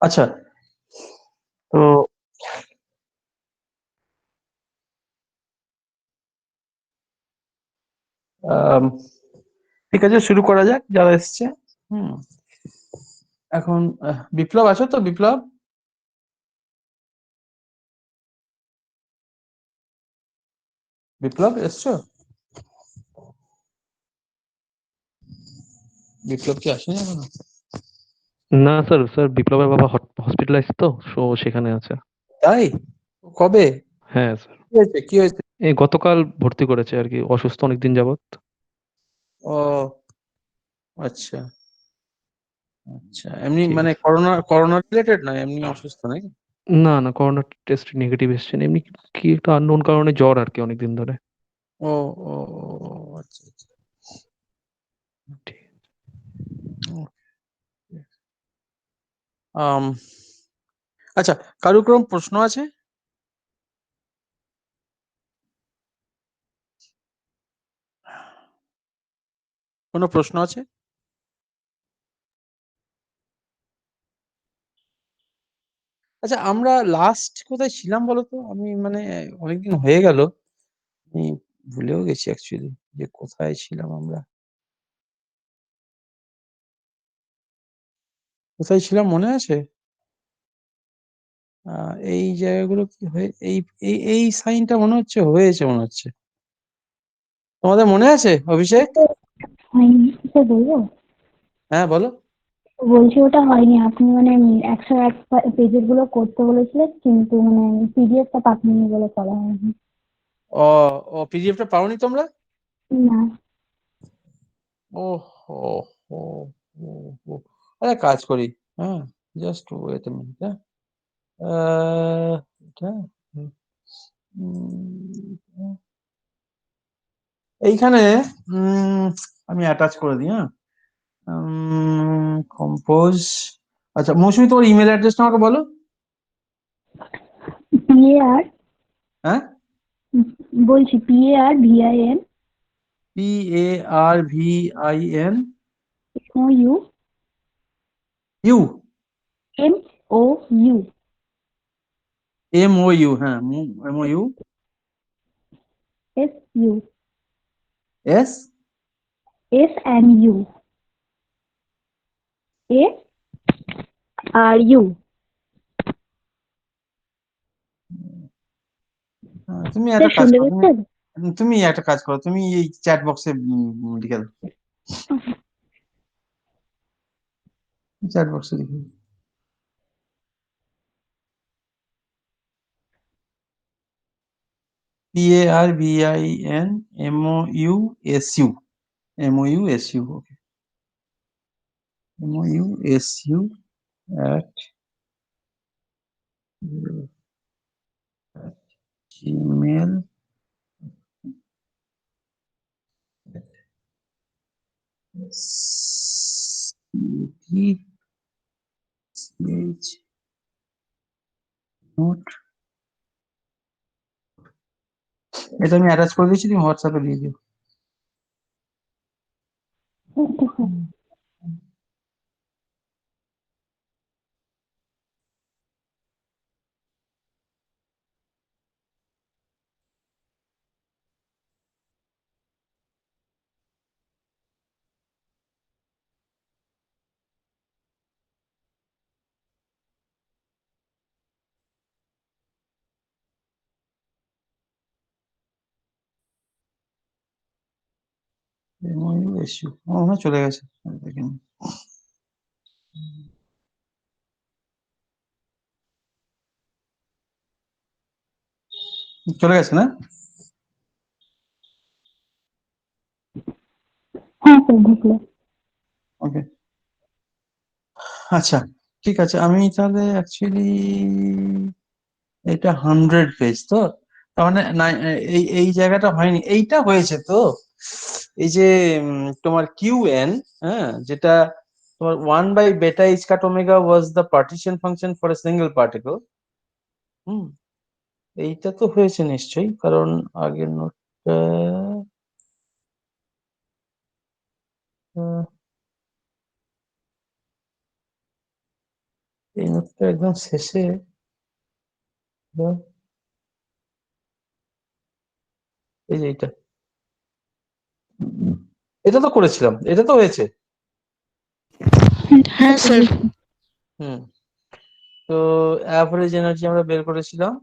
আচ্ছা, তো আম, ঠিক আছে, শুরু করা যাক যারা এসছে। হুম। এখন বিপ্লব আছো তো? বিপ্লব, বিপ্লব এসছো? বিপ্লব কি আসেনি এখনো? না স্যার, বিপ্লবের বাবা হসপিটালাইজ তো, সেখানে আছে। তাই? কবে? হ্যাঁ স্যার। কি হয়েছে, কি হয়েছে? এই গতকাল ভর্তি করেছে আর কি, অসুস্থ অনেকদিন যাবত। ও আচ্ছা আচ্ছা, এমনি ঠিক মানে আছে। করোনা করোনা রিলেটেড নয়, এমনি অসুস্থ নাকি? না না, করোনা টেস্ট নেগেটিভ এসেছে, এমনি কি একটা আননোন কারণে জ্বর আর কি অনেকদিন ধরে। ও ও আচ্ছা আচ্ছা। ঠিক। আম, আচ্ছা, কারুর কোনো প্রশ্ন আছে? কোনো প্রশ্ন আছে? আচ্ছা, আমরা লাস্ট কোথায় ছিলাম বলো তো? আমি মানে অনেকদিন হয়ে গেল, আমি ভুলেও গেছি অ্যাকচুয়ালি যে কোথায় ছিলাম আমরা। কোথায় ছিলাম মনে আছে? এই জায়গাগুলো কি হয়ে, এই এই এই সাইনটা মনে হচ্ছে হয়েছে, মনে হচ্ছে। তোমাদের মনে আছে অভিষেক? হয়নি স্যার, বলবো? হ্যাঁ বলো। বলছি ওটা হয়নি। আপনি মানে 101 পেজের গুলো করতে বলেছিলেন, কিন্তু মানে পিডিএফটা পাঠাননি বলে করা হয়নি। ও ও পিডিএফটা পাওনি তোমরা? না। ও হো হো হো হো। আরে কাজ করি, হ্যাঁ, জাস্ট ওয়েট এ মিনিট। হ্যাঁ, এটা উম, এইখানে উম, আমি অ্যাটাচ করে দিই। হ্যাঁ, কম্পোজ। আচ্ছা মৌসুমী, তোমার ইমেল অ্যাড্রেসটা আমাকে বলো। পিএআর, হ্যাঁ, বলছি PARVIN PARVIN MOU U MOU MOU, হ্যাঁ, MOU SU S SNU ARU। তুমি স্যার একটা কাজ শুনতে করো, তুমি পাচ্ছেন? তুমি একটা কাজ করো, তুমি এই চ্যাট বক্সে লিখে দাও, চ্যাট বক্সে লিখে দাও। PARVIN MOUSU, okay, MOUSU at gmail note. এটা আমি অ্যাটাচ করে দিয়েছি, তুমি হোয়াটসঅ্যাপে দিয়ে দিও। MOUSU, ও হ্যাঁ, চলে গেছে, দেখিনি। চলে গেছে না? হ্যাঁ স্যার, ঢুকলো। ওকে, আচ্ছা, ঠিক আছে। আমি তাহলে অ্যাকচুয়ালি এটা 100 পেজ তো, তার মানে না, এই এই জায়গাটা হয়নি, এইটা হয়েছে তো। এই যে তোমার QN, হ্যাঁ, যেটা তোমার 1/β is cut omega was the partition function for a single particle. হুম, এইটা তো হয়েছে নিশ্চয়ই, কারণ আগের নোটটা এই নোটটা একদম শেষে এই যে এটা তো করেছিলাম, এটা তো হয়েছে। হ্যাঁ স্যার। হুম, তো অ্যাভারেজ এনার্জি আমরা বের করেছিলাম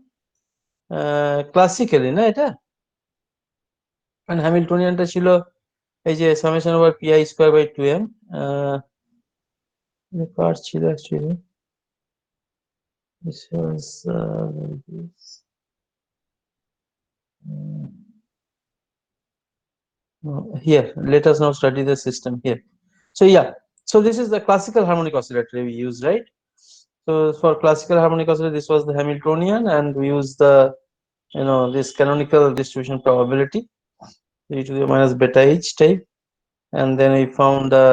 ক্লাসিক্যালি, না এটা? মানে হ্যামিল্টনিয়ানটা ছিল এই যে summation over pi square by 2m। কার ছিল actually? This was this. Here, let us now study the system here. So yeah, so this is the classical harmonic oscillator we use, right? So for classical harmonic oscillator, this was the Hamiltonian, and we use the this canonical distribution probability e to the minus beta h type, and then we found the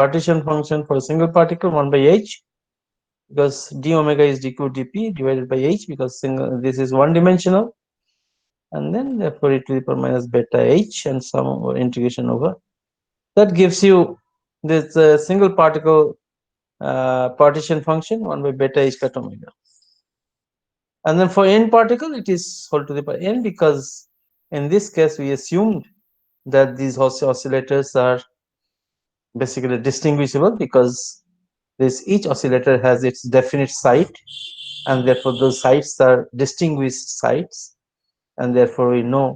partition function for a single particle 1 by h, because d omega is dq dp divided by h, because this is one dimensional, and then therefore e to the power minus beta h and some integration over that gives you this single particle partition function 1 by beta h cut omega. And then for n particle, it is whole to the power n, because in this case we assumed that these oscillators are basically distinguishable, because each oscillator has its definite site, and therefore those sites are distinguished sites, and therefore we know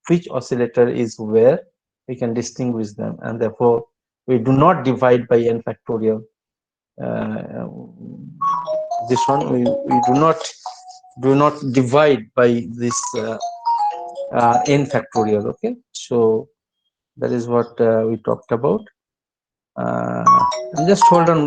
which oscillator is where. We can distinguish them, and therefore we do not divide by n factorial. This one we do not divide by this n factorial. Okay, so that is what we talked about. And just hold on.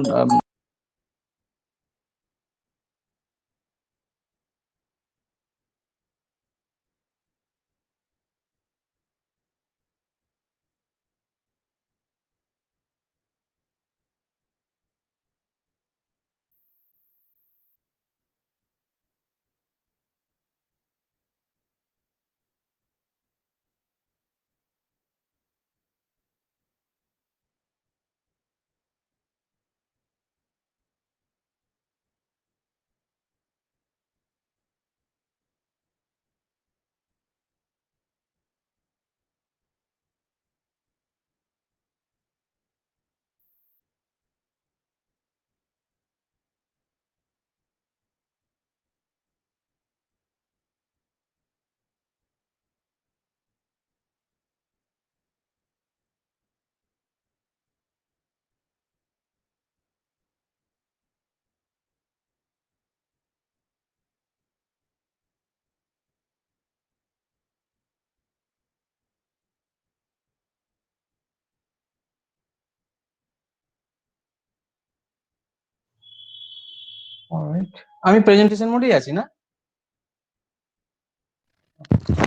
Alright, আমি presentation মোডেই আছি না?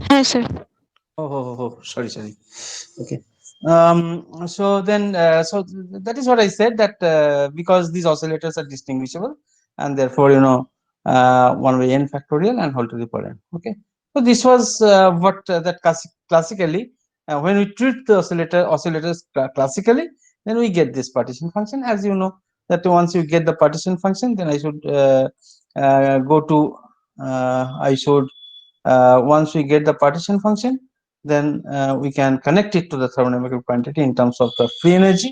হ্যাঁ sir. Oh, sorry. Okay. So then, so that is what I said, that because these oscillators are distinguishable, and therefore, 1 by n factorial and whole to the power n. Okay. So this was what that classically, when we treat the oscillators classically, then we get this partition function. As you know, that once you get the partition function, then I should go to once we get the partition function, then we can connect it to the thermodynamical quantity in terms of the free energy,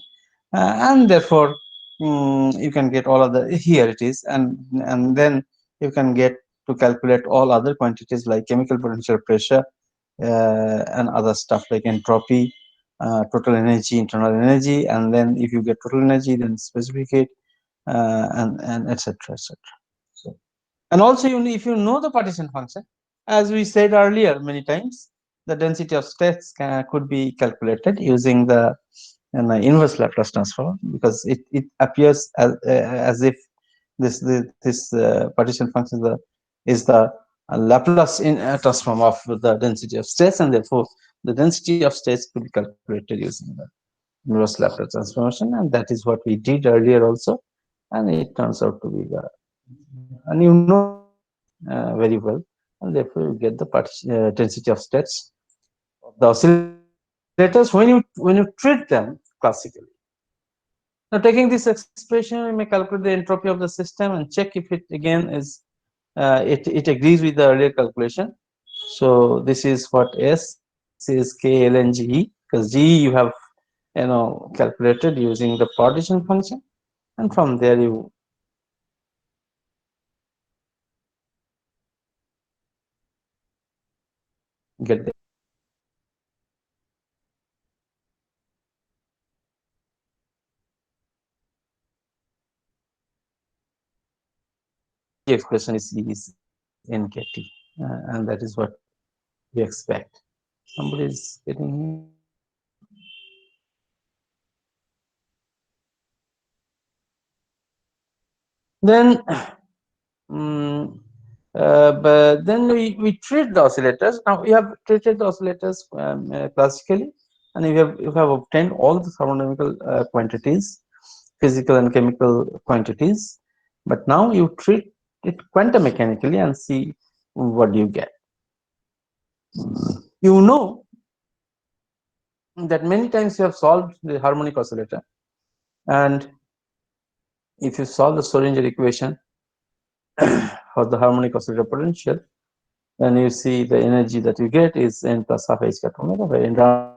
and therefore you can get all of the, here it is, and then you can get to calculate all other quantities like chemical potential pressure and other stuff like entropy, total energy, internal energy, and then if you get total energy, then specific it, and etc. So, and also if you know the partition function, as we said earlier many times, the density of states could be calculated using the inverse Laplace transform, because it appears as if this partition function is the Laplace transform of the density of states, and therefore the density of states could be calculated using the inverse Laplace transformation, and that is what we did earlier also, and it turns out to be the, and very well, and therefore you get the density of states of the oscillators when you treat them classically. Now, taking this expression, we may calculate the entropy of the system and check if it again is it agrees with the earlier calculation. So this is what S is K, L, and G, because G you have calculated using the partition function, and from there you get the expression is NKT, and that is what we expect. Somebody is getting here. Then but then we treat the oscillators. Now we have treated the oscillators classically, and you have obtained all the thermodynamical quantities, physical and chemical quantities. But now you treat it quantum mechanically and see what you get. You know that many times you have solved the harmonic oscillator, and if you solve the Schrodinger equation for the harmonic oscillator potential, then you see the energy that you get is n plus half h cut omega, where n runs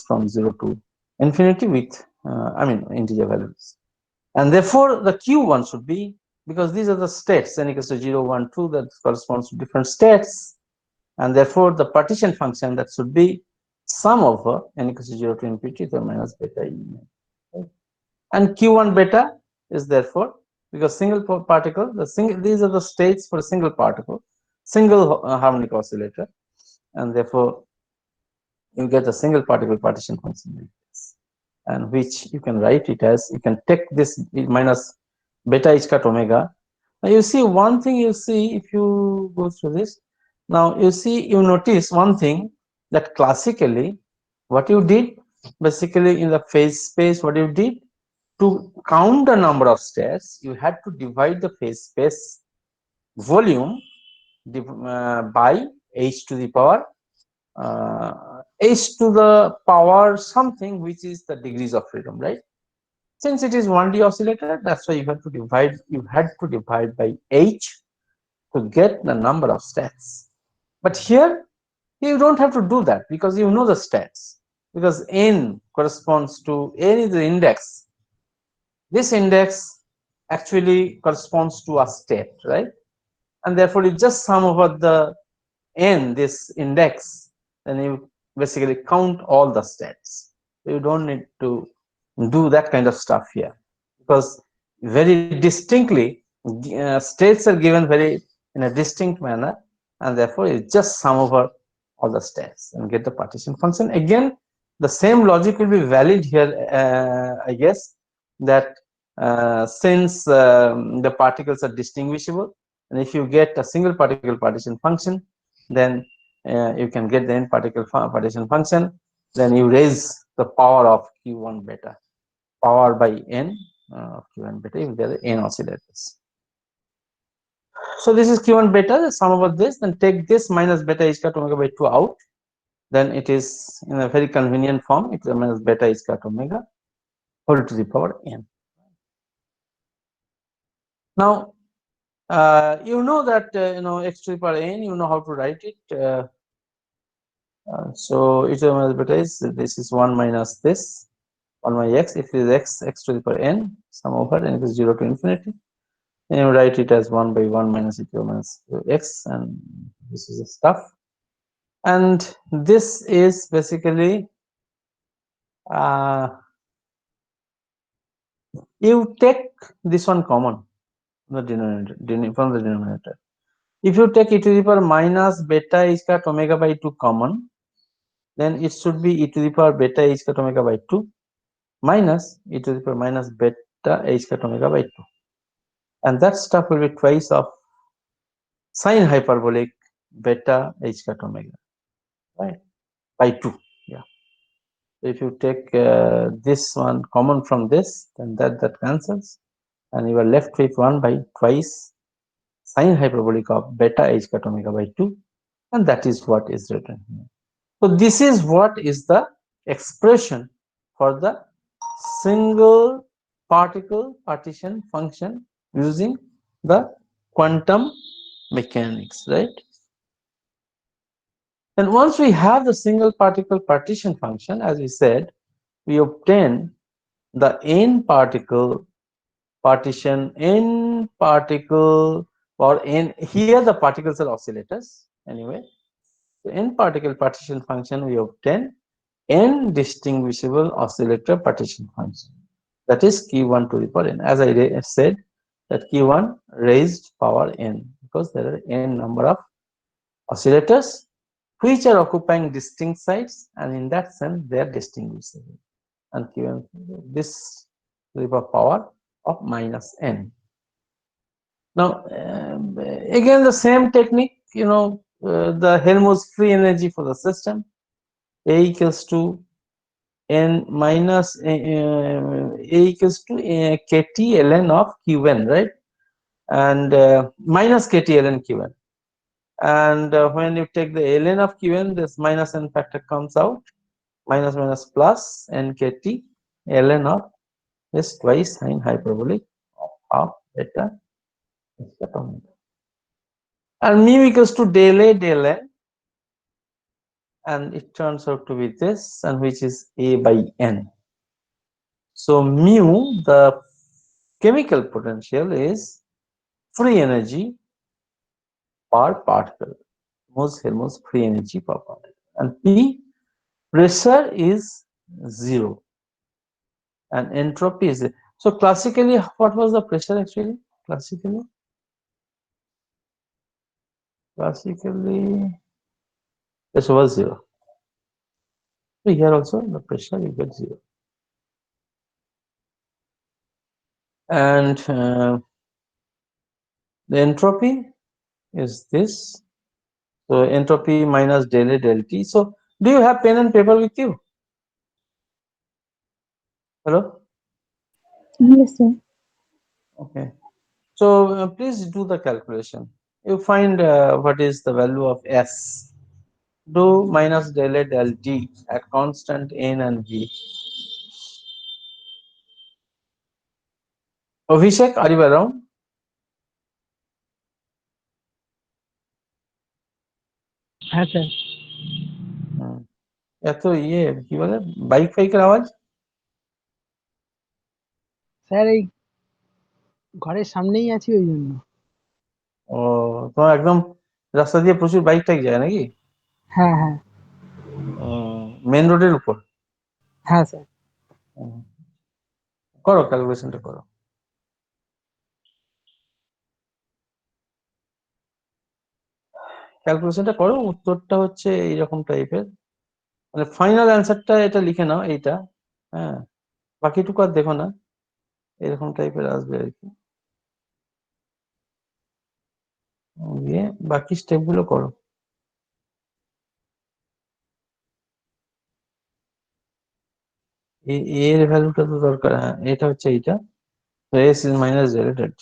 from 0 to infinity with integer values. And therefore the Q1 should be, because these are the states, n equals to 0, 1, 2, that corresponds to different states, and therefore the partition function that should be sum over n equals to 0 to infinity to minus beta e. And Q1 beta is therefore, because single particle, these are the states for a single particle, single harmonic oscillator, and therefore you get a single particle partition function like this, and which you can write it as, you can take this minus beta h cut omega. Now you see one thing, you see if you go through this, now you notice one thing, that classically what you did basically in the phase space, what you did to count the number of states, you had to divide the phase space volume by h to the power h to the power something, which is the degrees of freedom, right? Since it is 1D oscillator, that's why you had to divide by h to get the number of stats. But here you don't have to do that, because you know the stats, because n corresponds to, n is the index. This index actually corresponds to a state, right? And therefore you just sum over the n, this index, then you basically count all the states. You don't need to do that kind of stuff here, because very distinctly states are given very in a distinct manner, and therefore you just sum over all the states and get the partition function. Again, the same logic will be valid here, I guess, that since the particles are distinguishable, and if you get a single particle partition function, then you can get the n particle partition function, then you raise the power of q1 beta, power by n of q1 beta, you get the n oscillators. So this is q1 beta, the sum over this, then take this minus beta h cut omega by 2 out, then it is in a very convenient form, it is minus beta h cut omega whole to the power n. Now you know that x to the power n, you know how to write it. So e to the minus beta is, this is 1 minus this 1 by x, if it is x to the power n, sum over, and it is 0 to infinity, and you write it as 1 by 1 minus e to the minus x, and this is the stuff. And this is basically you take this one common, the denominator, from the denominator. If you take e to the power minus beta h cut omega by 2 common, then it should be e to the power beta h cut omega by 2 minus e to the power minus beta h cut omega by 2, and that stuff will be twice of sine hyperbolic beta h cut omega, right, by 2. Yeah, if you take this one common from this, then that cancels, and you are left with 1 by twice sine hyperbolic of beta h cut omega by 2, and that is what is written here. So this is what is the expression for the single particle partition function using the quantum mechanics, right? And once we have the single particle partition function, as we said, we obtain the n particle partition, n particle, or n, here the particles are oscillators anyway. So n particle partition function, we obtain n distinguishable oscillator partition function, that is q1 to the power n. As I said, that q1 raised power n, because there are n number of oscillators which are occupying distinct sites, and in that sense they are distinguishable, and q1 this to the power of minus n. Now again the same technique, the Helmholtz free energy for the system, A equals to n minus A equals to kt ln of qn, right? And minus kt ln qn, and when you take the ln of qn, this minus n factor comes out, minus minus plus nkt ln of this twice sine hyperbolic of beta omega, and mu equals to del a del n, and it turns out to be this, and which is a by n. So mu, the chemical potential, is free energy per particle, Helmholtz free energy per particle, and P, pressure is 0, and entropy is 0. So classically, what was the pressure actually? Classically, pressure was 0. So here also the pressure you get 0, and the entropy is this. So entropy minus del A del T. So do you have pen and paper with you? Hello? Yes, sir. Okay. So please do the calculation. You find what is the value of S. Do minus del A del T at constant N and V. Abhishek, are you around? হ্যাঁ sir. এত কি বলে bike ফাইকের আওয়াজ? Sir এই ঘরের সামনেই আছি ওই জন্য। ও, তোমার একদম রাস্তা দিয়ে প্রচুর বাইক টাইক যায় নাকি? হ্যাঁ হ্যাঁ মেন রোডের উপর? হ্যাঁ স্যার। করো, ক্যালকুলেশনটা করো। ক্যালকুলেশনটা করো, উত্তরটা হচ্ছে এইরকম টাইপের, মানে ফাইনাল অ্যান্সারটা এটা লিখে নাও, এইটা, হ্যাঁ, বাকিটুকু আর দেখো না, এরকম টাইপের আসবে আর কি। দিয়ে বাকি স্টেপ গুলো করো। এর ভ্যালুটা তো দরকার, হ্যাঁ, এটা হচ্ছে এইটা, এস ইজ মাইনাস জেড।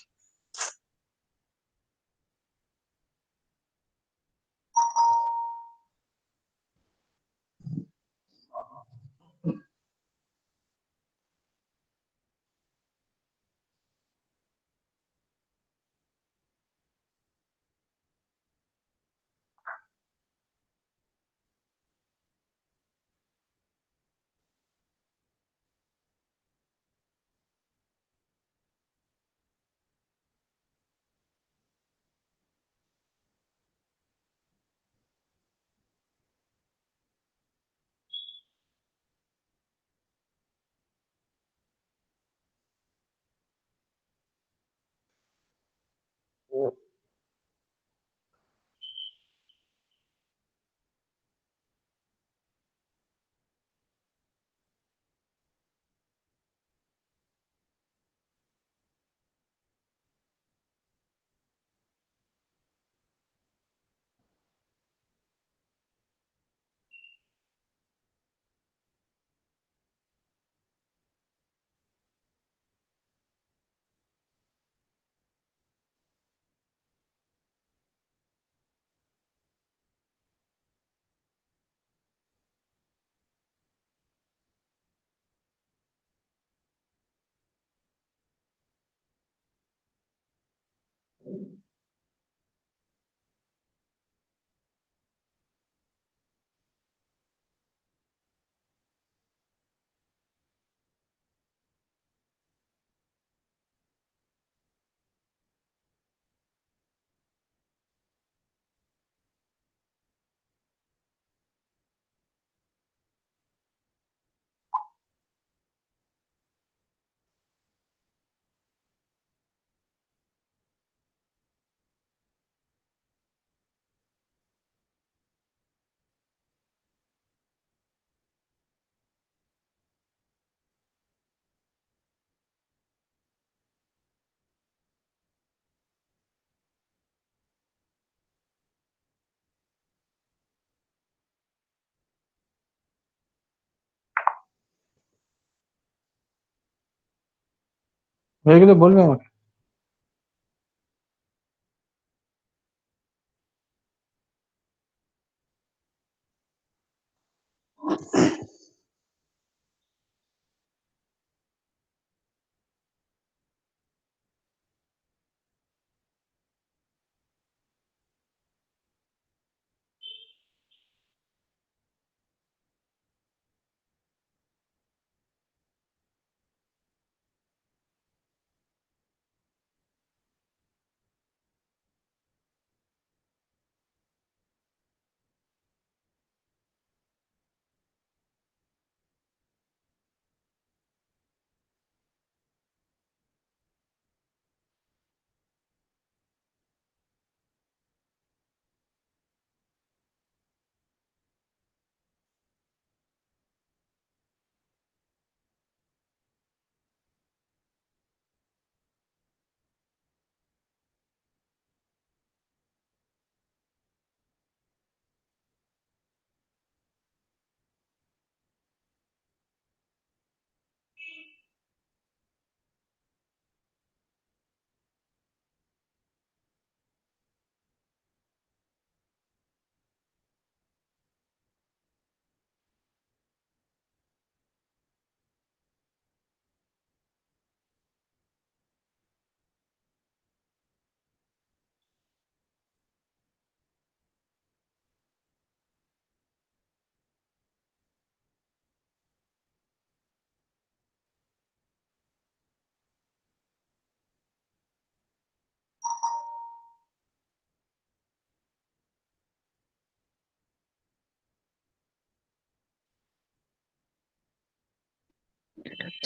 হয়ে গেলে বলবে আমাকে।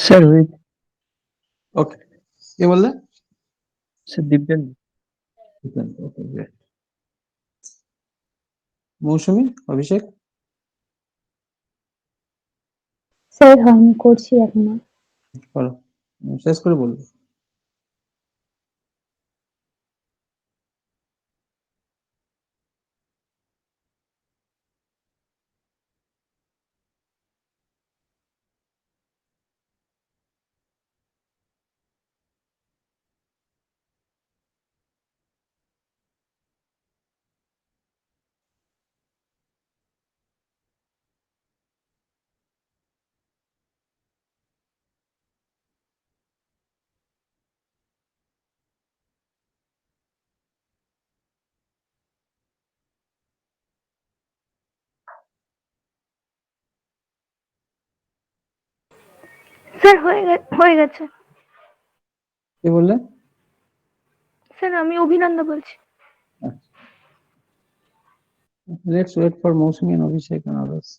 স্যার ওই ওকে, কে বললে? স্যার দিব্যেন। ওকে, গ্রেট। মৌসুমী, অভিষেক? স্যার হয়নি, করছি এখনো। করো, শেষ করে বলবো। স্যার হয়ে গেছে। কে বললে? স্যার আমি অভিনন্দা বলছি। Let's wait for Mousumi and Abhishek and others.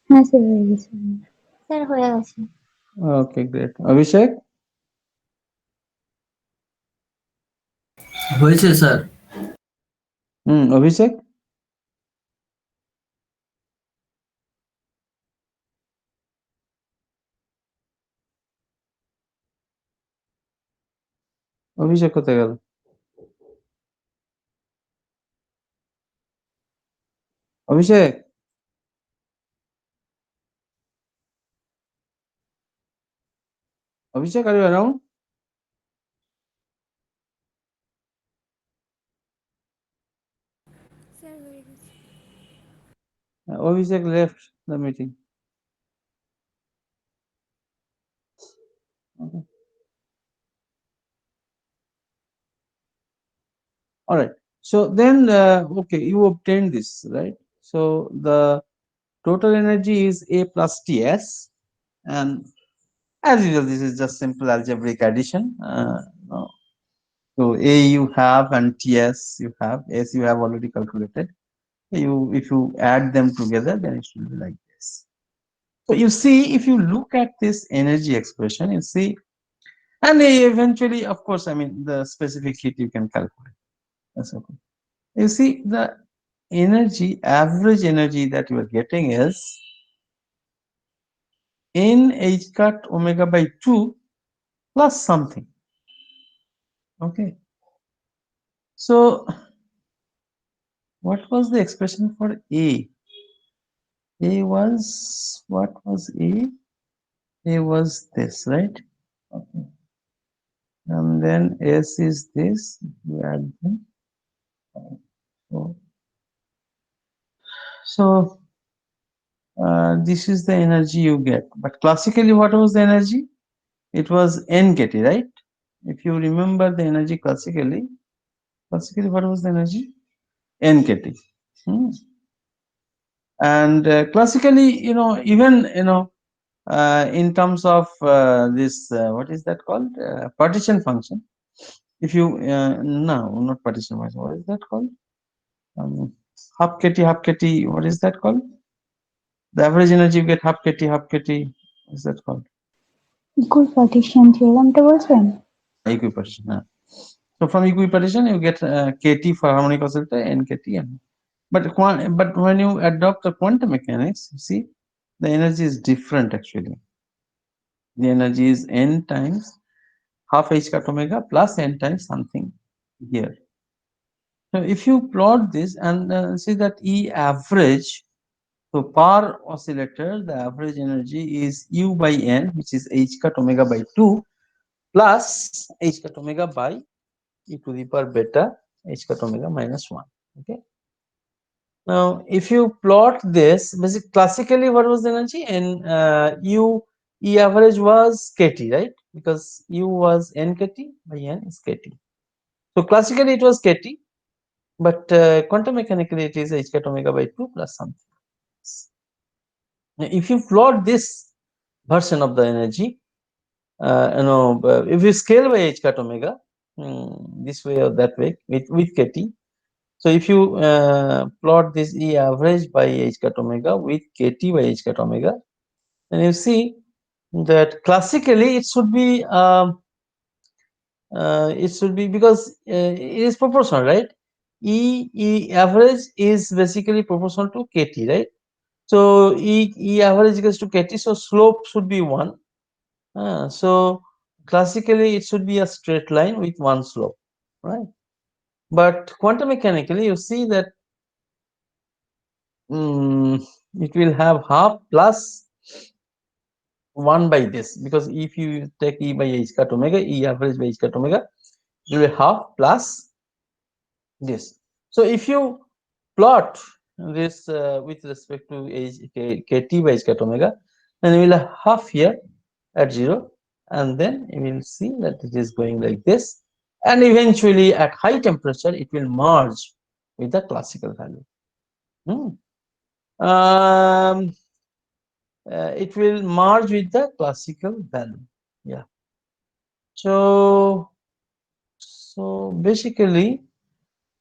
হ্যাঁ স্যার, হয়ে গেছে। স্যার হয়ে গেছে। Okay, great. Abhishek? হয়েছে স্যার। অভিষেক? অভিষেক কোথায় গেল? অভিষেক? Abhishek, are you around? Sir হয়ে গেছে। Abhishek left the meeting. Okay. All right. So then, okay, you obtained this, right? So the total energy is A plus Ts, and as usual, this is just simple algebraic addition. No. So A you have and Ts you have, S you have already calculated. If you add them together, then it should be like this. So you see, if you look at this energy expression, you see, and eventually, of course, I mean, the specific heat you can calculate. That's okay. You see, the energy, average energy that you are getting is n h cut omega by 2 plus something. Okay. So what was the expression for A? A was, what was A? A was this, right? Okay. And then S is this, you add them. So this is the energy you get. But classically, what was the energy? It was NKT, right? If you remember the energy classically, what was the energy? NKT. And classically, even in terms of this, what is that called? Partition function. If you no, not partition function. What is that called? Half kT, half kT. What is that called? The average energy you get half kT, half kT. What is that called? ইকুইপার্টিশন থিওরেমটা বলছেন? Equipartition. So from equipartition you get kT for harmonic oscillator, NKT. But when you adopt the quantum mechanics, you see the energy is different actually. The energy is n times half h cut omega plus n times something here. So if you plot this and see that E average, so per oscillator the average energy is U by n, which is h cut omega by 2 plus h cut omega by e to the power beta h cut omega minus 1. Okay. Now if you plot this, basically classically what was the energy? And U E average was kT, right? Because U was n kT by n is kT. So classically it was kT, but quantum mechanically it is h cut omega by 2 plus something. Now, if you plot this version of the energy, if you scale by h cut omega this way or that way with kT. So if you plot this E average by h cut omega with kT by h cut omega, then you see that classically it should be because it is proportional, right? E average is basically proportional to kT, right? So E average equals to kT, so slope should be 1. So classically it should be a straight line with one slope, right? But quantum mechanically you see that it will have half plus 1 by this, because if you take E by h cut omega, E average by h cut omega, you will half plus this. So if you plot this with respect to kT by h cut omega, then you will have half here at 0, and then you will see that it is going like this, and eventually at high temperature it will merge with the classical value. It will merge with the classical value. Yeah. So basically,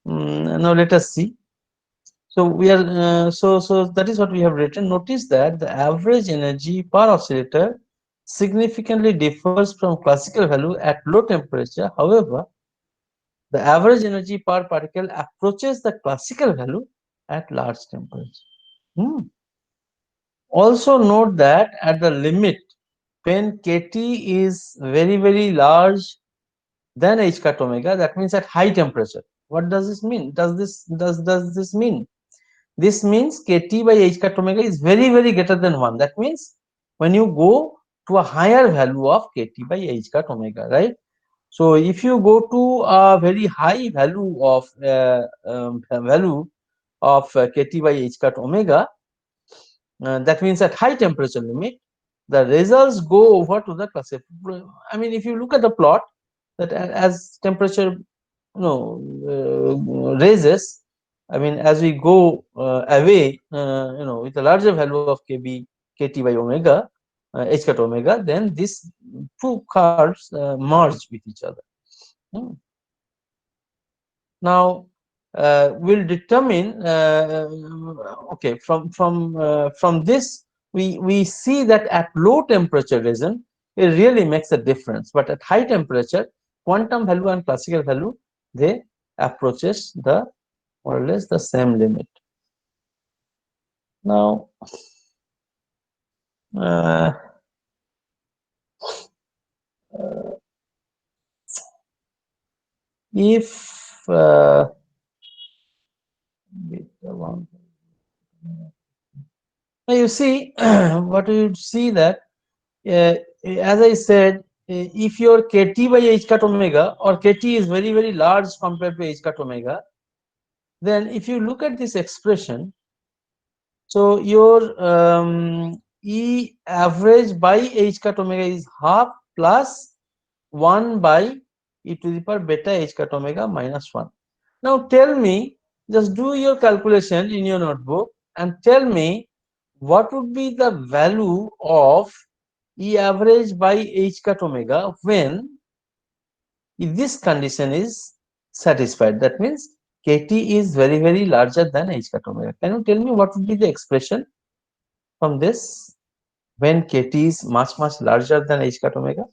now let us see. So we are so that is what we have written. Notice that the average energy per oscillator significantly differs from classical value at low temperature. However, the average energy per particle approaches the classical value at large temperature. Also note that at the limit, when kT is very, very large than h cut omega, that means at high temperature. What does this mean? Does this mean? This means kT by h cut omega is very, very greater than 1. That means when you go to a higher value of kT by h cut omega, right? So if you go to a very high value of kT by h cut omega, that means at high temperature limit, the results go over to the classical. I mean, if you look at the plot, that as temperature raises, I mean, as we go away, with a larger value of kT by omega, h cut omega, then these two curves merge with each other. Now we'll determine. Okay, from this we see that at low temperature region it really makes a difference, but at high temperature, quantum value and classical value, they approaches the more or less the same limit. Now if beta 1. Now you see, what you see that as I said, if your kt by h cut omega or kt is very very large compared to h cut omega, then if you look at this expression, so your E average by h cut omega is half plus 1 by e to the power beta h cut omega minus 1. Now tell me, just do your calculation in your notebook and tell me what would be the value of E average by h cut omega when this condition is satisfied. That means kt is very very larger than h cut omega. Can you tell me what would be the expression from this when kt is much much larger than h cut omega?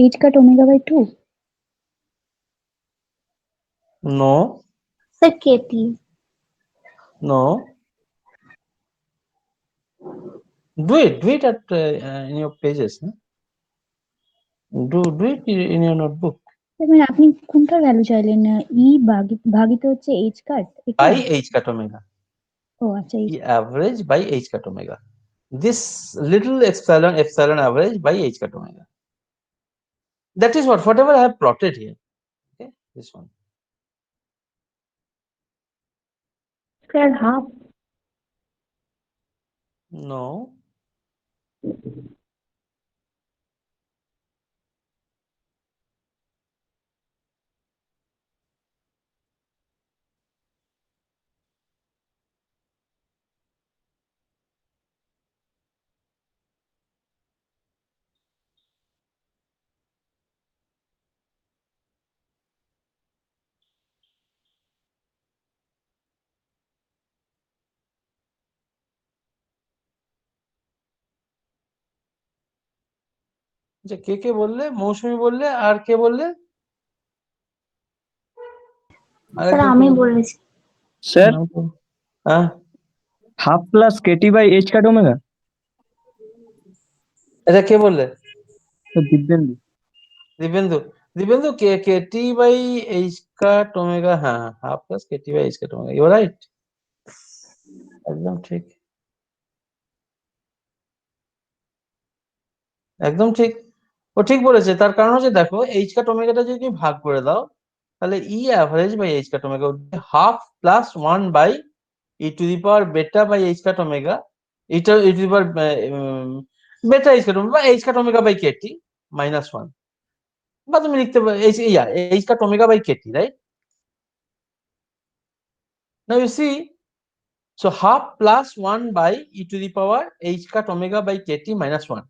H cut omega by 2. No, Sir, KT. no. Do it at in your pages. No? Do it in your notebook. মানে আপনি কোনটার value চাইলেন? ই ভাগিত হচ্ছে h কাট এটা? By h cut omega. ও আচ্ছা, E average by h cut omega. This little epsilon average by h cut omega. That is whatever I have plotted here. Okay, this one. Square half. No. যে কে বললে? মৌসুমী বললে, আর কে বললে? Sir আমি বলেছি। Sir হ্যাঁ, half plus KT by H cut omega. এটা কে বললে? Dibyendu. Dibyendu kt by h cut omega, হ্যাঁ, half plus kt by h cut omega. You are right. একদম ঠিক, একদম ঠিক। ও ঠিক বলেছে। তার কারণ হচ্ছে দেখো, h cut omega টা যদি ভাগ করে দাও, তাহলে E average by h cut omega would be half plus 1 by e to the power beta by h cut omega, eta e to the power beta h cut omega বা h cut omega by kt minus 1. বা তুমি লিখতে পারো h cut omega by kt, right? Now you see, so half plus 1 by e to the power h cut omega by kt minus 1.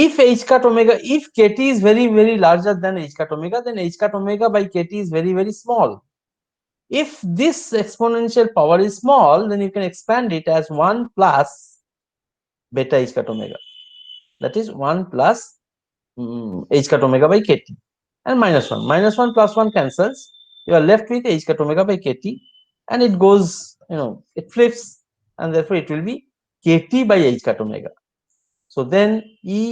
If h cut omega, if kt is very very larger than h cut omega, then h cut omega by kt is very very small. If this exponential power is small, then you can expand it as 1 plus beta h cut omega. That is 1 plus h cut omega by kt and minus 1. Minus 1 plus 1 cancels. You are left with h cut omega by kt, and it goes, it flips, and therefore it will be kt by h cut omega. So then E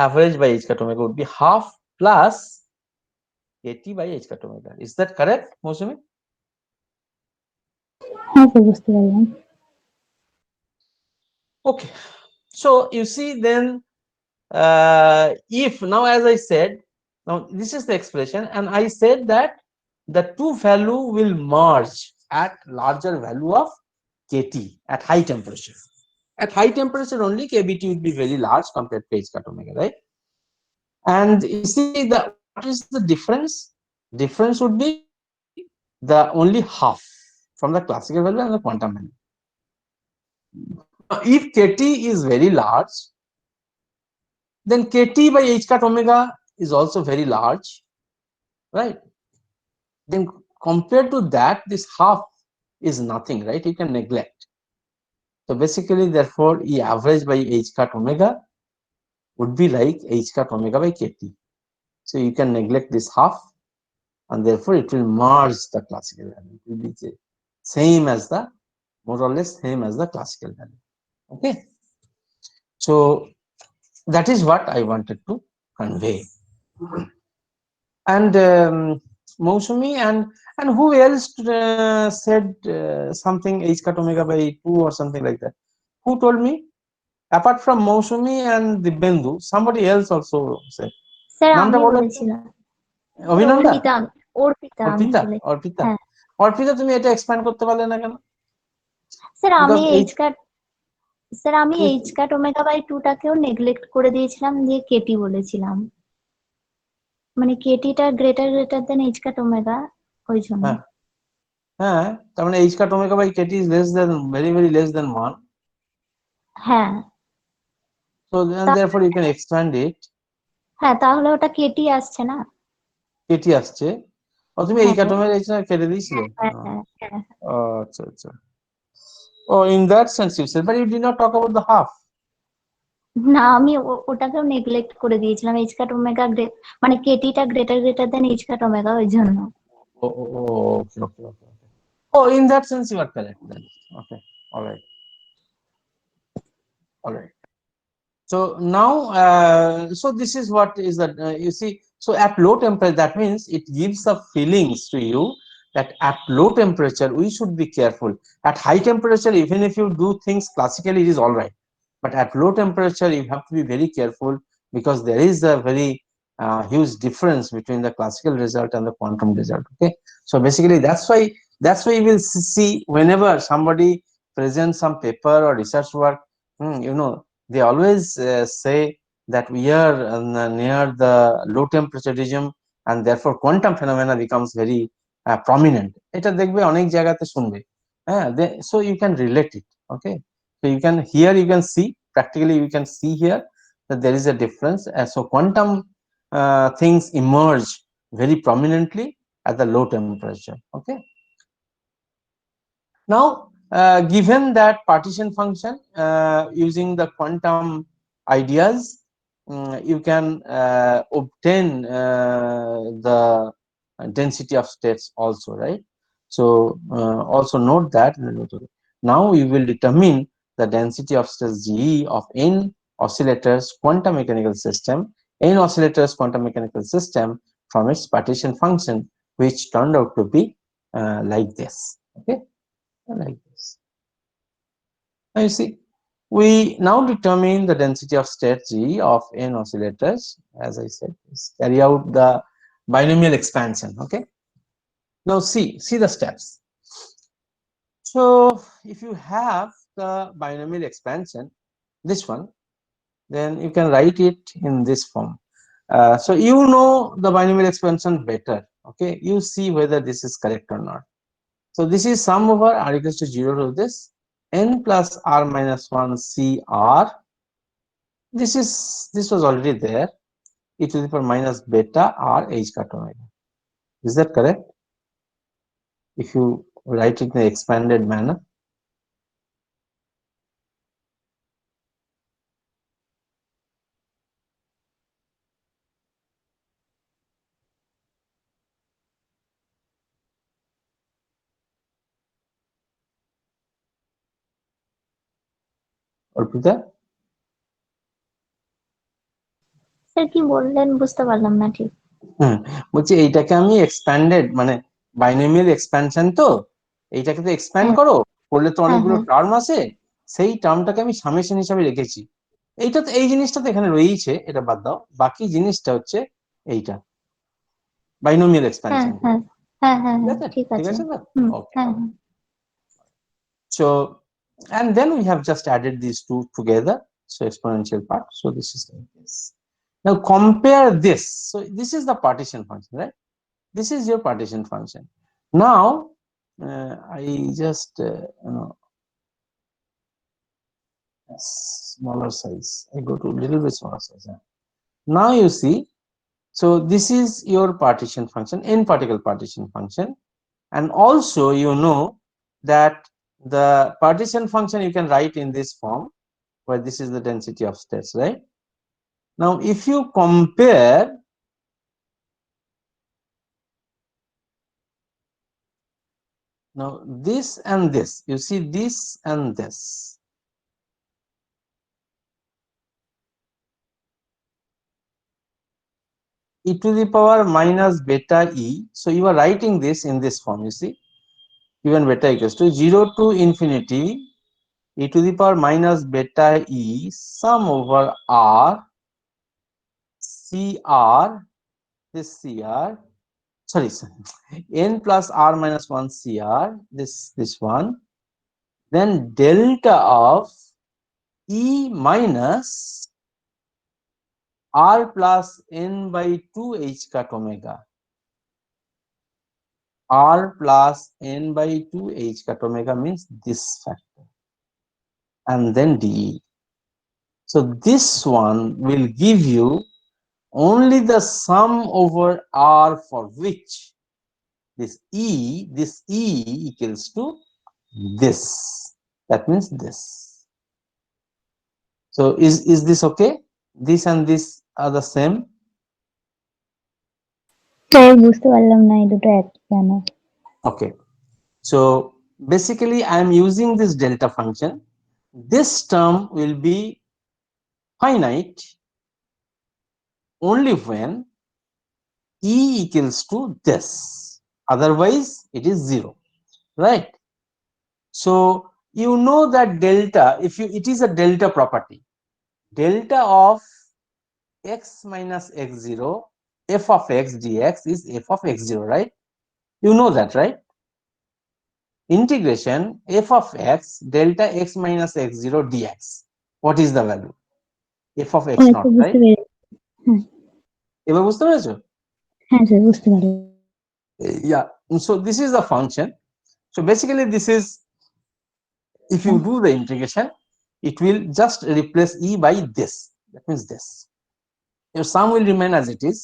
average by h cut omega would be half plus kt by h cut omega. Is that correct, Mosumi? হ্যাঁ sir, বুঝতে পারলাম। Okay, so you see then, if now, as I said, now this is the expression, and I said that the two value will merge at larger value of kt at high temperature. At high temperature only kBT would be very large compared to h cut omega, right? And you see that what is the difference? Difference would be the only half from the classical value and the quantum value. If kt is very large, then kt by h cut omega is also very large, right? Then compared to that, this half is nothing, right? You can neglect. So basically, therefore, E average by H cut omega would be like H cut omega by KT. So you can neglect this half, and therefore it will merge the classical value. It will be the same as the, more or less same as the classical value. Okay. So that is what I wanted to convey. And Mousumi and who else said something H cut omega by 2 or something like that? Who told me? Apart from Mousumi and Dibyendu, somebody else also said. Sir নামটা আমি বলো তো? বলেছিলাম অভিনন্দা? অর্পিতা আমি অর্পিতা? বলেছি। অর্পিতা? হ্যাঁ অর্পিতা, তুমি এটা এক্সপ্যান্ড করতে পারলে না কেন? স্যার আমি Because এইচ কাট স্যার আমি এইচ কাট ওমেগা বাই 2 টাকেও নেগলেক্ট করে দিয়েছিলাম, দিয়ে কেটি বলেছিলাম, মানে কেটিটা greater than H cut omega, ওই জন্য। হ্যাঁ হ্যাঁ, তার মানে H cut omega by KT is less than, very less than 1. হ্যাঁ So therefore you can expand it. হ্যাঁ, তাহলে ওটা কেটি আসছে না? KT আসছে। ও তুমি H cut omega কেটে দিয়েছিলে? হ্যাঁ হ্যাঁ হ্যাঁ। আচ্ছা আচ্ছা। Oh, in that sense you said, but you did not talk about the half. না, আমি ওটাকেও নেগলেক্ট করে দিয়েছিলাম, এইচ কাট ওমেগা মানে কেটিটা greater than H cut omega, ওই জন্য। Okay. Oh, in that sense you are correct then. Okay, all right. So now, so this is what is that, you see, so at low temperature, that means it gives the feelings to you that at low temperature we should be careful. At high temperature, even if you do things classically, it is all right, but at low temperature you have to be very careful, because there is a very huge difference between the classical result and the quantum result. Okay, so basically that's why you will see whenever somebody presents some paper or research work, you know, they always say that we are near the low temperature regime, and therefore quantum phenomena becomes very prominent. Eta dekhbe onek jagate shunbe. So you can relate it. Okay, so you can, here you can see, practically you can see here that there is a difference. So quantum things emerge very prominently at the low temperature. Okay, now given that partition function, using the quantum ideas, you can obtain the density of states also, right? So also note that now we will determine the density of states G of n oscillators quantum mechanical system, n oscillators quantum mechanical system, from its partition function, which turned out to be like this. Okay, like this. Now you see, we now determine the density of state G of n oscillators, as I said, carry out the binomial expansion. Okay, now see the steps. So if you have the binomial expansion, this one, then you can write it in this form. So you know the binomial expansion better. Okay, you see whether this is correct or not. So this is sum over r equals to 0 to this n plus r minus 1 c r. This was already there, e to the power minus beta r h cut omega. Is that correct? If you write it in an expanded manner. Arpita? Sir কি বললেন বুঝতে পারলাম না ঠিক। বলছি এইটাকে আমি expanded, মানে বাইনোমিয়াল এক্সপ্যানশন, তো এইটাকে তো এক্সপ্যান্ড হ্যাঁ করো, করলে তো অনেকগুলো হ্যাঁ টার্ম আছে, সেই টার্মটাকে আমি সামেশন হিসাবে রেখেছি। এইটা তো, এই জিনিসটা তো এখানে রয়েছে, এটা বাদ দাও, বাকি জিনিসটা হচ্ছে এইটা বাইনোমিয়াল হ্যাঁ এক্সপ্যানশন। হ্যাঁ হ্যাঁ হ্যাঁ ঠিক হ্যাঁ আছে, ঠিক ঠিক আছে। আছে তো? হুম ওকে। হ্যাঁ হ্যাঁ। So, and then we have just added these two together, so exponential part. So this is like this. Now compare this. So this is the partition function, right? This is your partition function. Now I just smaller size. I go to a little bit smaller size. Now you see, so this is your partition function, n particle partition function, and also you know that the partition function you can write in this form, where this is the density of states, right? Now, if you compare now this and this, you see this and this. E to the power minus beta e. So you are writing this in this form, you see, given beta equals to 0 to infinity e to the power minus beta e sum over r cr, this cr, sorry, n plus r minus 1 cr, this one, then delta of e minus r plus n by 2 h cut omega, r plus n by 2 h cut omega means this factor, and then dE. So this one will give you only the sum over r for which this E equals to this. That means this. So is this okay? This and this are the same. Sir বুঝতে পারলাম না এই দুটো এক কেন? Okay. So basically I am using this delta function. This term will be finite only when E equals to this. Otherwise it is 0, right? So you know that delta, if you, it is a delta property. Delta of x minus x0, f of x dx is f of x0, right? You know that, right? Integration f of x delta x minus x0 dx. What is the value? F of x হ্যাঁ naught, sir বুঝতে right? পেরেছি। এবার বুঝতে পেরেছো? হ্যাঁ sir বুঝতে পারলাম। Yeah. So this is the function. So basically this is, if you do the integration, it will just replace e by this. That means this. Your sum will remain as it is,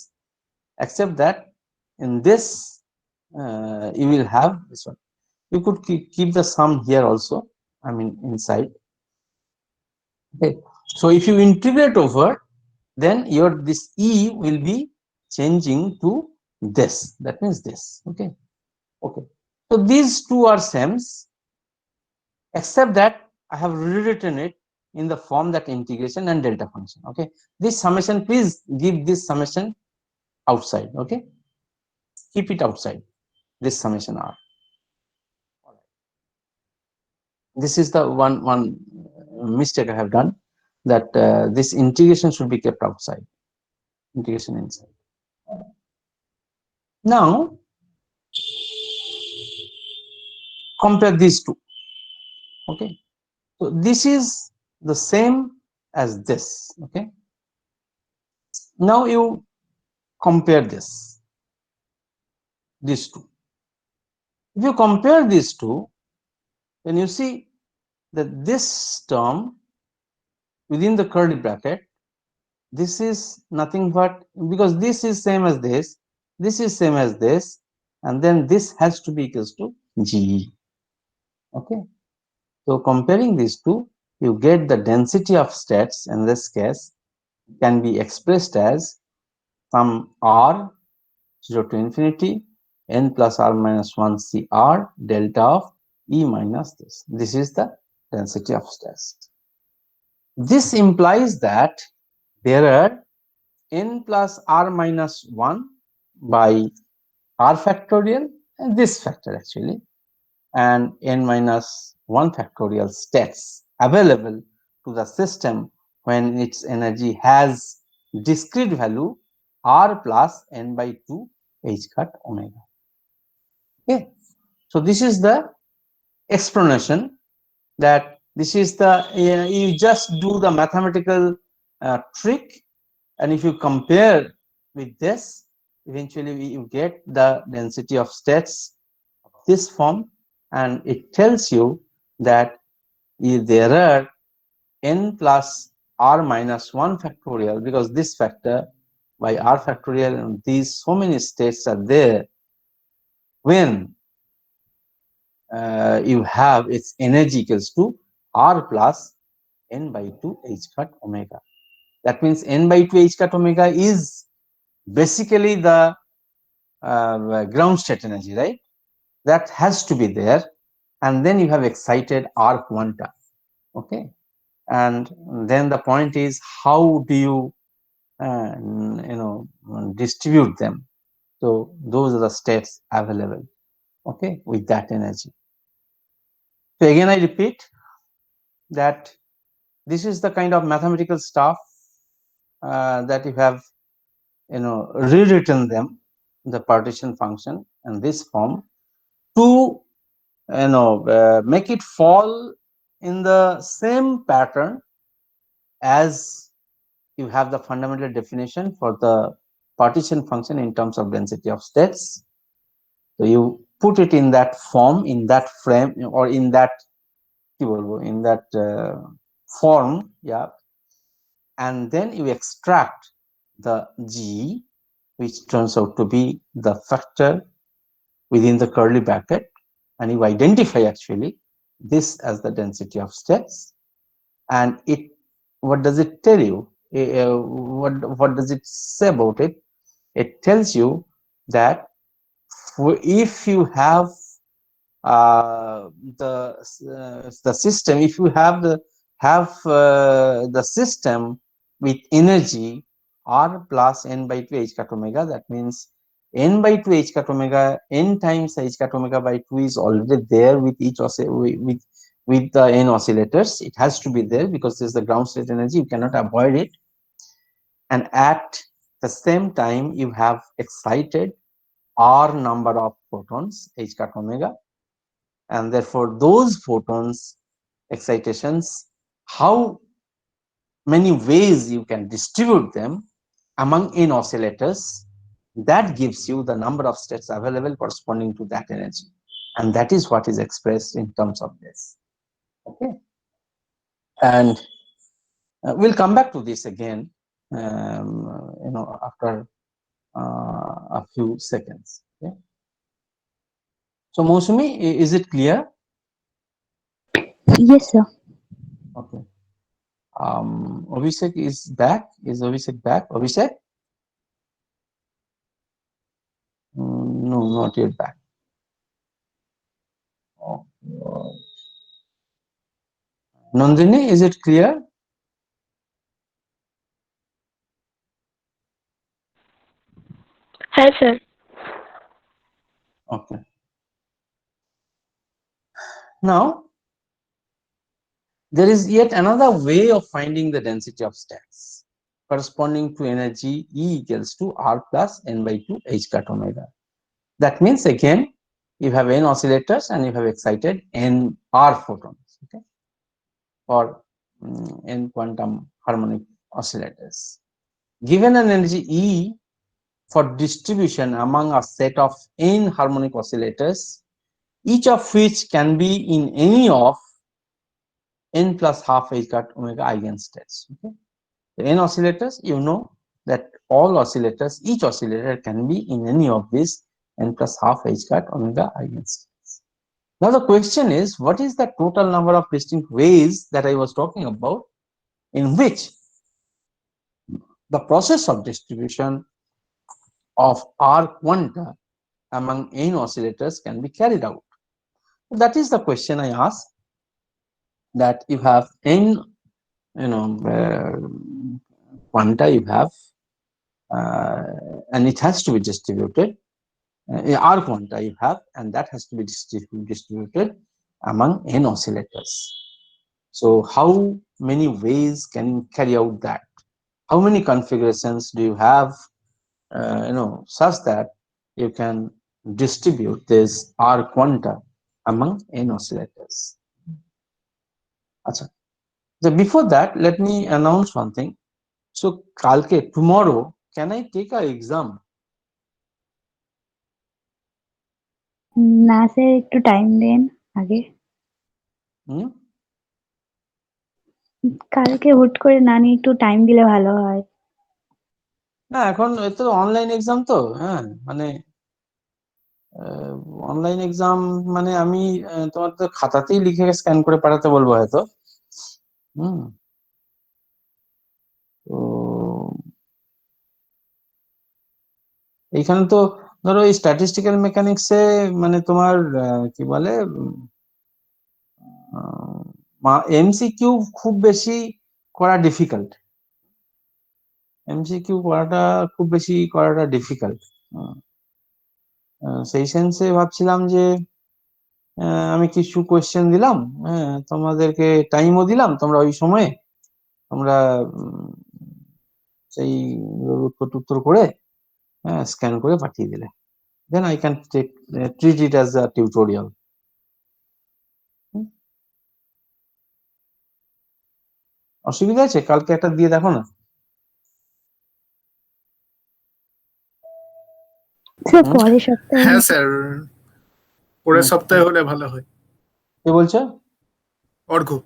except that in this you will have this one. You could keep the sum here also, I mean inside. Okay. So if you integrate over, then your this e will be changing to this. That means this. Okay. Okay. So these two are same, except that I have rewritten it in the form that integration and delta function. Okay. This summation, please give this summation outside. Okay. Keep it outside, this summation r. This is the one mistake I have done, that this integration should be kept outside, integration inside. Now compare these two. Okay, so this is the same as this. Okay, now you compare these two. If you compare these two, then you see that this term within the curly bracket, this is nothing but, because this is same as this is same as this, and then this has to be equals to GE. Okay, so comparing these two, you get the density of states in this case can be expressed as some r 0 to infinity n plus r minus 1 cr delta of E minus this. This is the density of states. This implies that there are n plus r minus 1 by r factorial, and this factor actually, and n minus 1 factorial states available to the system when its energy has discrete value r plus n by 2 h cut omega. Okay, so this is the explanation, that this is the, you just do the mathematical trick, and if you compare with this, eventually you get the density of states of this form, and it tells you that there are n plus r minus 1 factorial, because this factor by r factorial, and these so many states are there when you have its energy equals to R plus n by 2 h cut omega. That means n by 2 h cut omega is basically the ground state energy, right? That has to be there, and then you have excited R quanta. Okay, and then the point is, how do you distribute them? So those are the states available, okay, with that energy. So again, I repeat that this is the kind of mathematical stuff that you have rewritten them, the partition function in this form, to make it fall in the same pattern as you have the fundamental definition for the partition function in terms of density of states. So you put it in that form, in that frame, or in that form, yeah, and then you extract the G, which turns out to be the factor within the curly bracket, and you identify actually this as the density of states. And what does it tell you? What does it say about it? It tells you that if you have the system, if you have the system with energy R plus n by 2 h cut omega, that means n by 2 h cut omega, n times h cut omega by 2 is already there with each with the n oscillators. It has to be there because this is the ground state energy, you cannot avoid it. And at the same time, you have excited R number of photons h cut omega, and therefore those photons excitations, how many ways you can distribute them among n oscillators, that gives you the number of states available corresponding to that energy, and that is what is expressed in terms of this. Okay, and we'll come back to this again after a few seconds. Okay, so Mousumi, is it clear? Yes, sir. Okay. Abhishek is back. Is Abhishek back? Abhishek? No, not yet back. Okay. Nandini, is it clear? হ্যাঁ sir. Okay. Now, there is yet another way of finding the density of states corresponding to energy E equals to R plus n by 2 h cut omega. That means again, you have n oscillators and you have excited n R photons, okay, or n quantum harmonic oscillators. Given an energy E for distribution among a set of n harmonic oscillators, each of which can be in any of n plus half h cut omega eigenstates. Okay, the n oscillators, you know that all oscillators, each oscillator can be in any of these n plus half h cut omega eigenstates. Now the question is, what is the total number of distinct ways that I was talking about in which the process of distribution of R quanta among n oscillators can be carried out? That is the question I ask, that you have n quanta you have, and it has to be distributed, R quanta you have, and that has to be distributed among n oscillators. So how many ways can you carry out that? How many configurations do you have such that you can distribute this R quanta among n oscillators? Achha. So before that, let me announce one thing. So kalke, tomorrow, can I take an exam? না sir, একটু time দেন আগে। কালকে হুট করে না নিয়ে একটু time দিলে ভালো হয়। না, এখন তো অনলাইন এক্সাম তো, হ্যাঁ, মানে অনলাইন এক্সাম মানে আমি তোমার তো খাতাতেই লিখে স্ক্যান করে পাঠাতে বলবো হয়তো। হুম। তো এইখানে তো ধরো এই স্ট্যাটিস্টিক্যাল মেকানিক্সে মানে তোমার কি বলে এমসিকিউ খুব বেশি করা ডিফিকাল্ট। এমসিকিউ করাটা খুব বেশি করাটা ডিফিকাল্ট। সেই সেন্সে ভাবছিলাম যে আমি কিছু কোয়েশ্চেন দিলাম, হ্যাঁ, তোমাদেরকে টাইমও দিলাম, তোমরা ওই সময়ে তোমরা সেই উত্তর টুত্তর করে স্ক্যান করে পাঠিয়ে দিলে, then I can treat it as a tutorial. অসুবিধা আছে? কালকে একটা দিয়ে দেখো না। স্যার হুম? পরের সপ্তাহে হ্যাঁ স্যার, পরের হুম। সপ্তাহে হলে ভালো হয়। কি বলছো? অর্ঘ্য।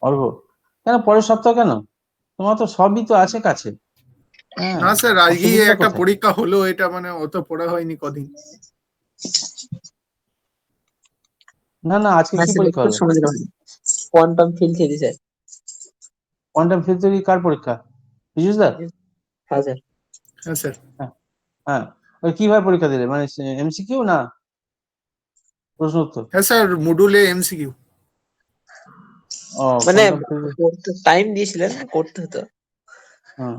অর্ঘ? কেন পরের সপ্তাহ কেন? তোমার তো সবই তো আছে কাছে। হ্যাঁ, না স্যার, আজকেই অসুবিধা একটা কোথায়? পরীক্ষা হলো, এটা মানে অত পড়া হয়নি কদিন। না না, আজকে হ্যাঁ কি স্যার, পরীক্ষা একটু হলো? সময় দিলাম। Quantum field theory sir. Quantum field theory কার পরীক্ষা? পীযুষ দা? হ্যাঁ স্যার। হ্যাঁ স্যার। হ্যাঁ হ্যাঁ। ওই কিভাবে পরীক্ষা দিলে, মানে এমসিকিউ না প্রশ্ন উত্তর? হ্যাঁ স্যার, মডুলে এমসিকিউ। ও, মানে কোয়ান্টাম ফিল্ড। টাইম দিয়েছিলেন, করতে হতো। হ্যাঁ,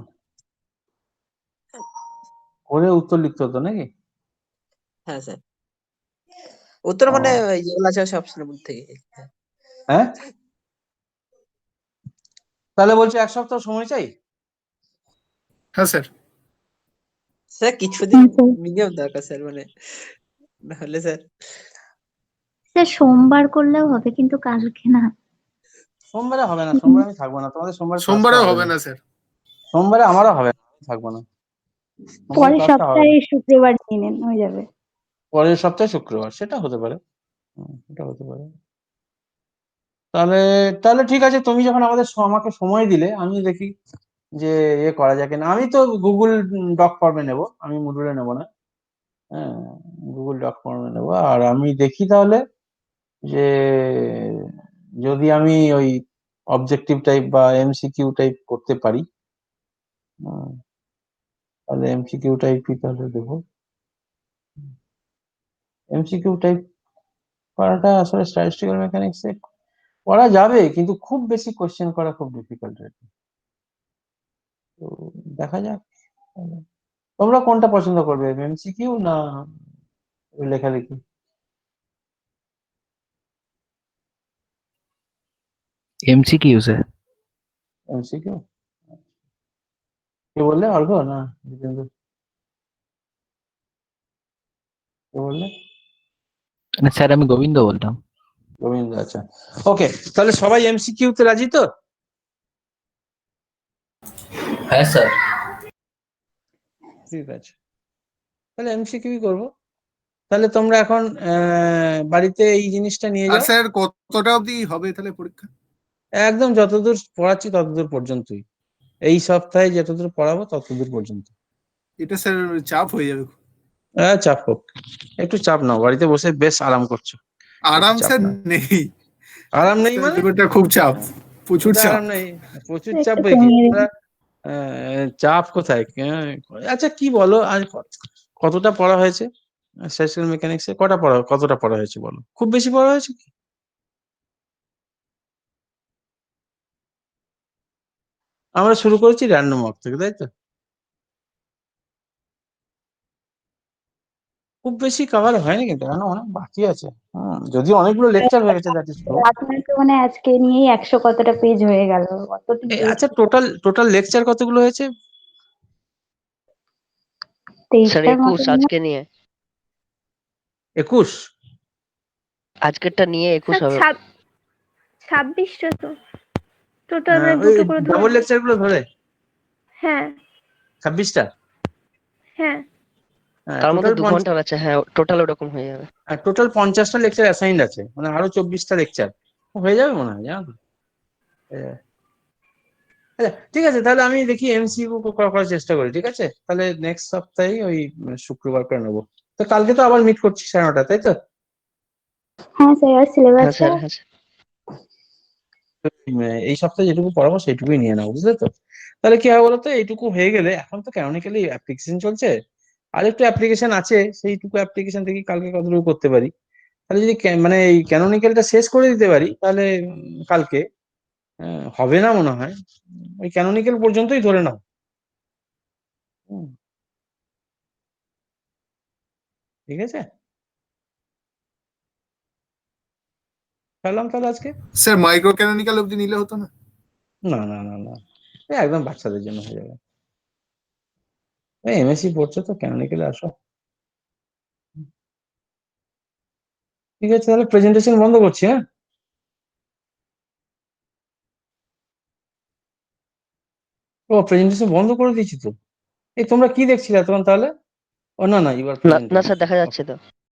করে উত্তর লিখতে হতো নাকি? হ্যাঁ স্যার, উত্তর ও, মানে যেগুলো আছে সব অপশনের মধ্যে থেকে। হ্যাঁ, তাহলে বলছো এক সপ্তাহ সময় চাই? হ্যাঁ স্যার। স্যার কিছুদিন হ্যাঁ স্যার। মিনিমাম দরকার স্যার, মানে নাহলে স্যার। স্যার সোমবার করলেও হবে, কিন্তু কালকে না। সোমবারে হবে না, সোমবারে আমি থাকবো না, তোমাদের সোমবারে ক্লাসটা সোমবারেও হবে হবে না। না স্যার। সোমবারে আমারও হবে না, আমি থাকবো না, সোমবারে পরের ক্লাসটা হবে সপ্তাহে না। শুক্রবার নিয়ে নেন, হয়ে যাবে। পরের সপ্তাহে শুক্রবার, সেটা হতে পারে। সেটা হতে পারে। তাহলে তাহলে ঠিক আছে, তুমি যখন আমাকে সময় দিলে, আমি দেখি যে করা যায় কিনা। আমি তো গুগল ডক ফর্মে নেব, আমি মুডুলে নেব না। হ্যাঁ, গুগল ডক ফর্মে নেব। আর আমি দেখি তাহলে যে যদি আমি ওই অবজেক্টিভ টাইপ বা এমসিকিউ টাইপ করতে পারি, তাহলে এমসিকিউ টাইপই তাহলে দেবো। এমসিকিউ টাইপ করাটা আসলে স্ট্যাটিস্টিক্যাল মেকানিক্সে করা যাবে, কিন্তু খুব বেশি কোশ্চেন করা খুব ডিফিকাল্ট। তো দেখা যাক। তোমরা কোনটা পছন্দ করবে, এমসিকিউ না লেখালেখি? MCQ sir. এমসিকিউ। কে বললে? অর্ঘ না জিতেন্দ্র? কে বললে? না স্যার, আমি গোবিন্দ বলতাম। গোবিন্দ, আচ্ছা। ওকে, তাহলে সবাই এমসিকিউ তে রাজি তো? হ্যাঁ স্যার। ঠিক আছে, তাহলে এমসিকিউ করবো। তাহলে তোমরা এখন বাড়িতে এই জিনিসটা নিয়ে আর যাও। স্যার কতটা অবধি হবে তাহলে পরীক্ষা? একদম যতদূর পড়াচ্ছি ততদূর পর্যন্তই। এই সপ্তাহে যতদূর পড়াবো ততদূর পর্যন্ত। এটা স্যার চাপ হয়ে যাবে। চাপ হোক, একটু চাপ নাও, বাড়িতে বসে বেশ আরাম করছো। একটু আরাম চাপ স্যার নাও। নেই আরাম নেই স্যার, মানে? ব্যাপারটা খুব চাপ, প্রচুর কোথায় চাপ। আরাম নেই? প্রচুর চাপ একটু বই কি কমিয়ে দিন। তোমরা? চাপ কোথায়? আচ্ছা কি বলো, আজ কতটা পড়া হয়েছে স্ট্যাটিস্টিক্যাল মেকানিক্সে? কতটা পড়া হয়েছে বলো? খুব বেশি পড়া হয়েছে কি? আমরা শুরু করেছি র্যান্ডম ওয়াক থেকে, তাই তো? খুব বেশি কভার হয়নি, কিন্তু এখনো অনেক বাকি আছে। যদিও অনেকগুলো লেকচার হয়ে গেছে, দ্যাট ইজ ট্রু। আপনার তো মানে আজকে নিয়েই 100 কতটা পেজ হয়ে গেল, কতটি পেজ? আচ্ছা, টোটাল টোটাল লেকচার কতগুলো হয়েছে? 23টার মতো মনে হয়। আজকে নিয়ে 21? আজকেরটা নিয়ে 21 হবে। 26টা তো টোটাল, ওই দুটো করে ডাবল ধরবো। লেকচার গুলো ধরে হ্যাঁ 26টা? হ্যাঁ। তার মধ্যে টোটাল 2 ঘন্টার আছে, হ্যাঁ টোটাল ওরকম হয়ে যাবে। টোটাল 50টা লেকচার অ্যাসাইন্ড আছে, মানে আরো 24টা লেকচার হয়ে যাবে মনে হয়, জানো তো? আচ্ছা ঠিক আছে, তাহলে আমি দেখি এমসিকিউ করার চেষ্টা করি। ঠিক আছে, তাহলে নেক্সট সপ্তাহে ওই শুক্রবার করে নেবো। তো কালকে তো আবার মিট করছি 9:30, তাই তো? হ্যাঁ স্যার, আর হ্যাঁ সিলেবাসটা? স্যার, হ্যাঁ স্যার। এই সপ্তাহে যেটুকু পড়াবো সেইটুকুই নিয়ে নাও, বুঝলে তো? তাহলে কি হবে বলতো, এইটুকু হয়ে গেলে এখন তো ক্যানোনিক্যালি অ্যাপ্লিকেশন চলছে, আর একটু অ্যাপ্লিকেশন আছে, সেইটুকু অ্যাপ্লিকেশন থেকে কালকে কতটুকু করতে পারি। তাহলে যদি মানে এই ক্যানোনিক্যালটা শেষ করে দিতে পারি তাহলে কালকে হবে না মনে হয়, ওই ক্যানোনিক্যাল পর্যন্তই ধরে নাও। হুম, ঠিক আছে, পেলাম তাহলে আজকে। স্যার মাইক্রো ক্যানোনিক্যাল অব্দি নিলে হতো না? না না না না, এই একদম বাচ্চাদের জন্য হয়ে যাবে। এই এমএসসি পড়ছো তো, ক্যানোনিক্যালে আসো। ঠিক আছে, তাহলে প্রেজেন্টেশন বন্ধ করছি, হ্যাঁ? ও, প্রেজেন্টেশন বন্ধ করে দিয়েছি তো। এই তোমরা কি দেখছিলে তখন তাহলে? ও না না, এবার না না প্রেজেন্টেশন। স্যার, দেখা যাচ্ছে তো।